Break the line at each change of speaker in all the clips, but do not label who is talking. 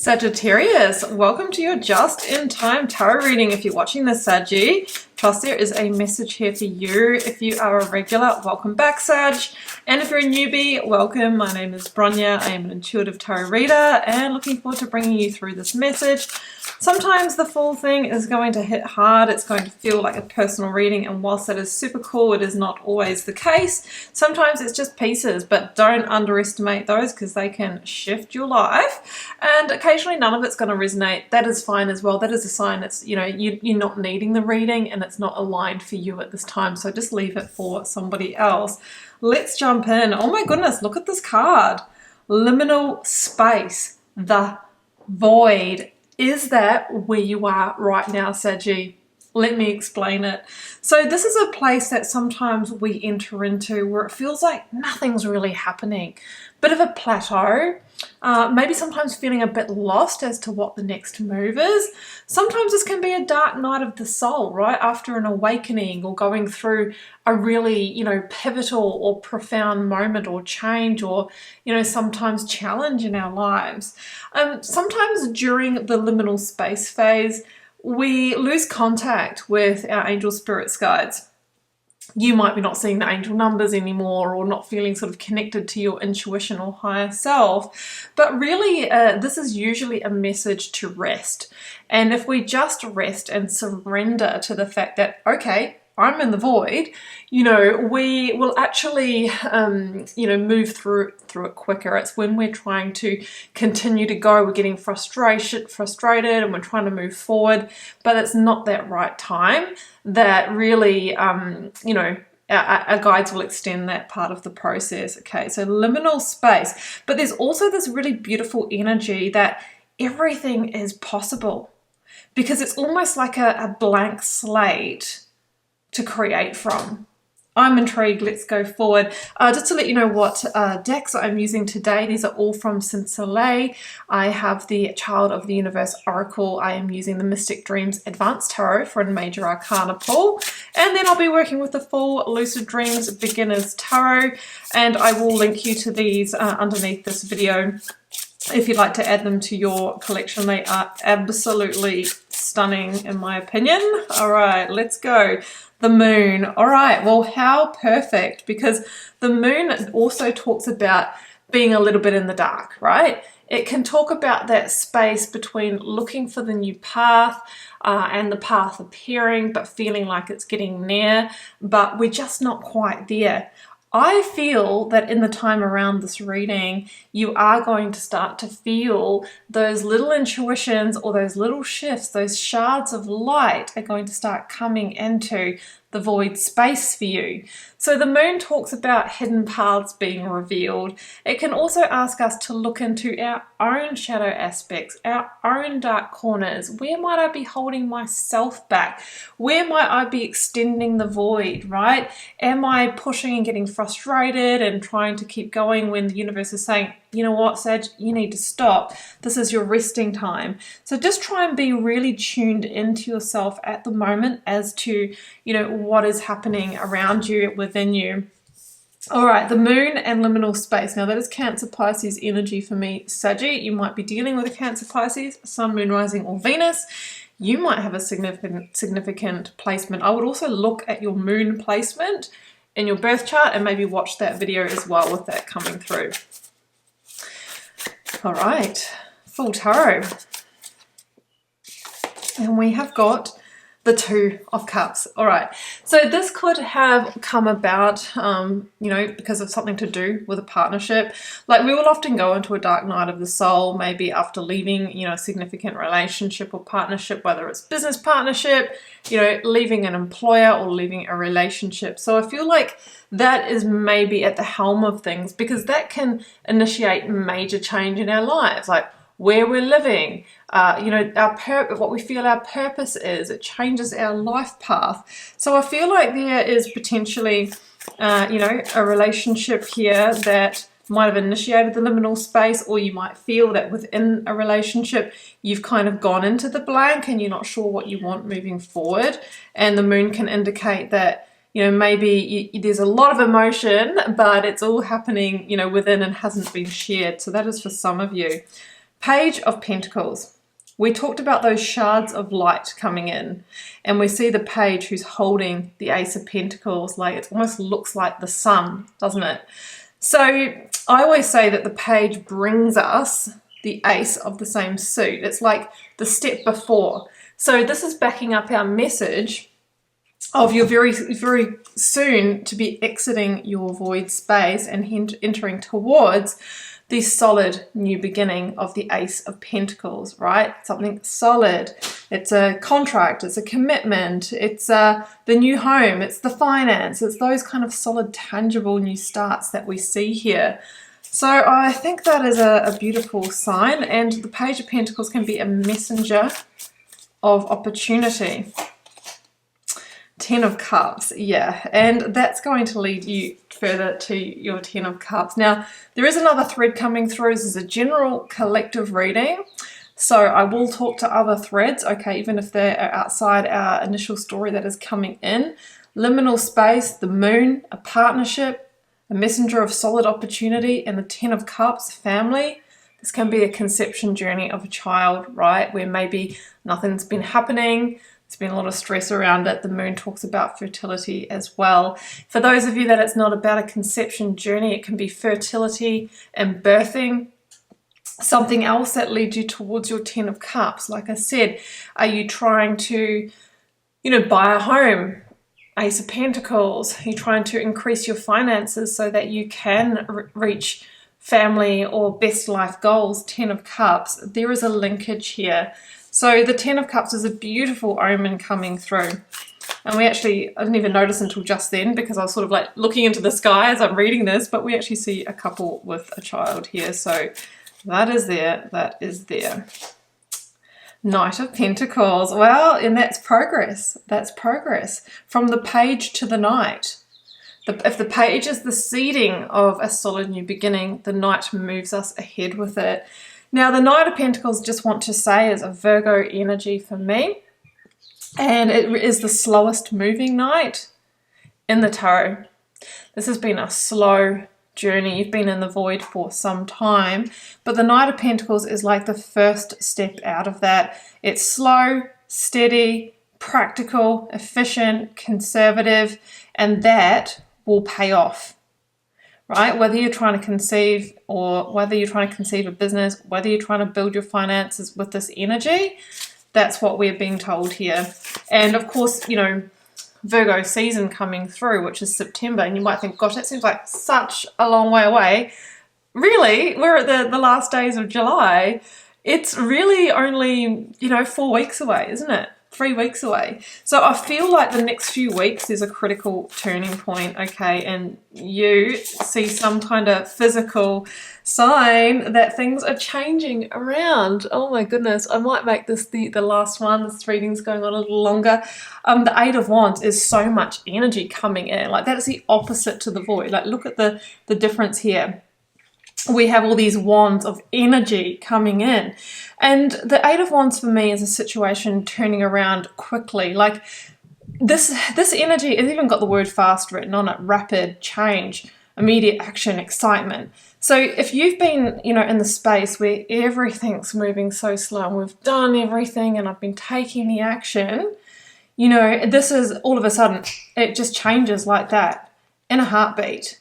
Sagittarius, welcome to your just-in-time tarot reading. If you're watching this, Saggy, trust there is a message here for you. If you are a regular, welcome back, Sag. And if you're a newbie, welcome. My name is Bronya. I am an intuitive tarot reader and looking forward to bringing you through this message. Sometimes the full thing is going to hit hard. It's going to feel like a personal reading, and whilst that is super cool, it is not always the case. Sometimes it's just pieces, but don't underestimate those because they can shift your life. And occasionally none of it's going to resonate. That is fine as well. That is a sign it's, you're not needing the reading and it's not aligned for you at this time. So just leave it for somebody else. Let's jump in. Oh my goodness, look at this card. Liminal space, the void. Is that where you are right now, Saggy? Let me explain it. So this is a place that sometimes we enter into where it feels like nothing's really happening. Bit of a plateau. Maybe sometimes feeling a bit lost as to what the next move is. Sometimes this can be a dark night of the soul, right? After an awakening or going through a really, pivotal or profound moment or change or, sometimes challenge in our lives. Sometimes during the liminal space phase, we lose contact with our angel spirits guides. You might be not seeing the angel numbers anymore or not feeling sort of connected to your intuition or higher self. But really, this is usually a message to rest. And if we just rest and surrender to the fact that, okay, I'm in the void, we will actually, move through it quicker. It's when we're trying to continue to go, we're getting frustrated and we're trying to move forward, but it's not that right time that really, our guides will extend that part of the process. Okay, so liminal space. But there's also this really beautiful energy that everything is possible because it's almost like a blank slate to create from. I'm intrigued. Let's go forward. Just to let you know what decks I'm using today, these are all from SOLEIL. I have the Child of the Universe Oracle. I am using the Mystic Dreams Advanced Tarot for a Major Arcana pull. And then I'll be working with the full Lucid Dreams Beginner's Tarot. And I will link you to these underneath this video if you'd like to add them to your collection. They are absolutely stunning in my opinion. All right, let's go. The moon. All right, well, how perfect, because the moon also talks about being a little bit in the dark, right? It can talk about that space between looking for the new path and the path appearing, but feeling like it's getting near, but we're just not quite there. I feel that in the time around this reading, you are going to start to feel those little intuitions or those little shifts, those shards of light are going to start coming into the void space for you. So the moon talks about hidden paths being revealed. It can also ask us to look into our own shadow aspects, our own dark corners. Where might I be holding myself back? Where might I be extending the void, right? Am I pushing and getting frustrated and trying to keep going when the universe is saying, you know what, Sag, you need to stop. This is your resting time. So just try and be really tuned into yourself at the moment as to, what is happening around you, within you. All right, the moon and liminal space. Now that is Cancer Pisces energy for me, Saggy. You might be dealing with a Cancer Pisces, Sun, Moon, Rising, or Venus. You might have a significant placement. I would also look at your moon placement in your birth chart and maybe watch that video as well with that coming through. All right, full tarot. And we have got the Two of Cups. All right, so this could have come about, because of something to do with a partnership. Like we will often go into a dark night of the soul, maybe after leaving, a significant relationship or partnership, whether it's business partnership, leaving an employer or leaving a relationship. So I feel like that is maybe at the helm of things because that can initiate major change in our lives, like where we're living, what we feel our purpose is. It changes our life path. So I feel like there is potentially, a relationship here that might have initiated the liminal space, or you might feel that within a relationship, you've kind of gone into the blank and you're not sure what you want moving forward. And the moon can indicate that, maybe there's a lot of emotion, but it's all happening, within and hasn't been shared. So that is for some of you. Page of Pentacles. We talked about those shards of light coming in, and we see the page who's holding the Ace of Pentacles. Like, it almost looks like the sun, doesn't it? So I always say that the page brings us the ace of the same suit. It's like the step before. So this is backing up our message of you're very, very soon to be exiting your void space and entering towards the solid new beginning of the Ace of Pentacles, right? Something solid. It's a contract, it's a commitment, it's the new home, it's the finance, it's those kind of solid, tangible new starts that we see here. So I think that is a beautiful sign, and the Page of Pentacles can be a messenger of opportunity. Ten of Cups, yeah, and that's going to lead you further to your Ten of Cups. Now, there is another thread coming through. This is a general collective reading, so I will talk to other threads, okay, even if they are outside our initial story that is coming in. Liminal space, the moon, a partnership, a messenger of solid opportunity, and the Ten of Cups, family. This can be a conception journey of a child, right, where maybe nothing's been happening. There's been a lot of stress around it. The moon talks about fertility as well. For those of you that it's not about a conception journey, it can be fertility and birthing. Something else that leads you towards your Ten of Cups. Like I said, are you trying to, buy a home? Ace of Pentacles. Are you trying to increase your finances so that you can reach family or best life goals? Ten of Cups. There is a linkage here. So the Ten of Cups is a beautiful omen coming through. And I didn't even notice until just then because I was sort of like looking into the sky as I'm reading this, but we actually see a couple with a child here. So that is there, that is there. Knight of Pentacles. Well, and that's progress. That's progress. From the page to the Knight. If the page is the seeding of a solid new beginning, the Knight moves us ahead with it. Now, the Knight of Pentacles, just want to say, is a Virgo energy for me. And it is the slowest moving Knight in the tarot. This has been a slow journey. You've been in the void for some time. But the Knight of Pentacles is like the first step out of that. It's slow, steady, practical, efficient, conservative, and that will pay off. Right? Whether you're trying to conceive or whether you're trying to conceive a business, whether you're trying to build your finances with this energy, that's what we're being told here. And of course, Virgo season coming through, which is September, and you might think, gosh, that seems like such a long way away. Really, we're at the last days of July. It's really only, 4 weeks away, isn't it? 3 weeks away. So I feel like the next few weeks is a critical turning point, okay, and you see some kind of physical sign that things are changing around. Oh my goodness, I might make this the last one. This reading's going on a little longer. The Eight of Wands is so much energy coming in. Like, that's the opposite to the void. Like, look at the difference here. We have all these wands of energy coming in. And the Eight of Wands for me is a situation turning around quickly. Like, this energy has even got the word fast written on it. Rapid change, immediate action, excitement. So if you've been, in the space where everything's moving so slow and we've done everything and I've been taking the action, this is all of a sudden, it just changes like that in a heartbeat.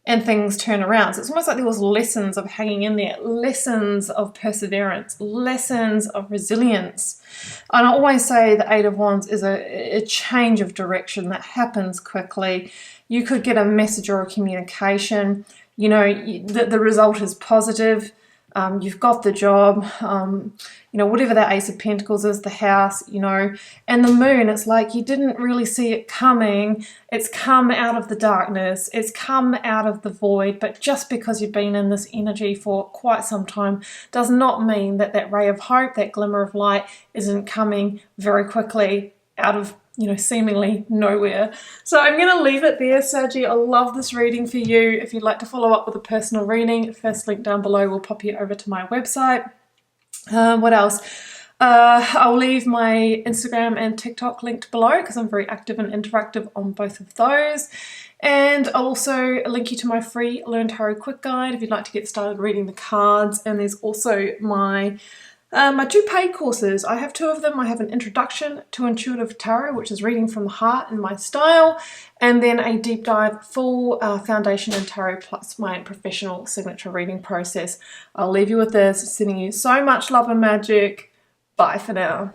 And things turn around. So it's almost like there was lessons of hanging in there, lessons of perseverance, lessons of resilience. And I always say the Eight of Wands is a change of direction that happens quickly. You could get a message or a communication. The result is positive. You've got the job, whatever that Ace of Pentacles is, the house, and the moon, it's like you didn't really see it coming. It's come out of the darkness. It's come out of the void. But just because you've been in this energy for quite some time does not mean that ray of hope, that glimmer of light isn't coming very quickly out of seemingly nowhere. So I'm going to leave it there, Saggy. I love this reading for you. If you'd like to follow up with a personal reading, first link down below will pop you over to my website. What else? I'll leave my Instagram and TikTok linked below because I'm very active and interactive on both of those. And I'll also link you to my free Learn Tarot Quick Guide if you'd like to get started reading the cards. And there's also my 2 paid courses. I have 2 of them. I have an Introduction to Intuitive Tarot, which is reading from the heart in my style, and then a deep dive full foundation in tarot plus my professional signature reading process. I'll leave you with this, sending you so much love and magic. Bye for now.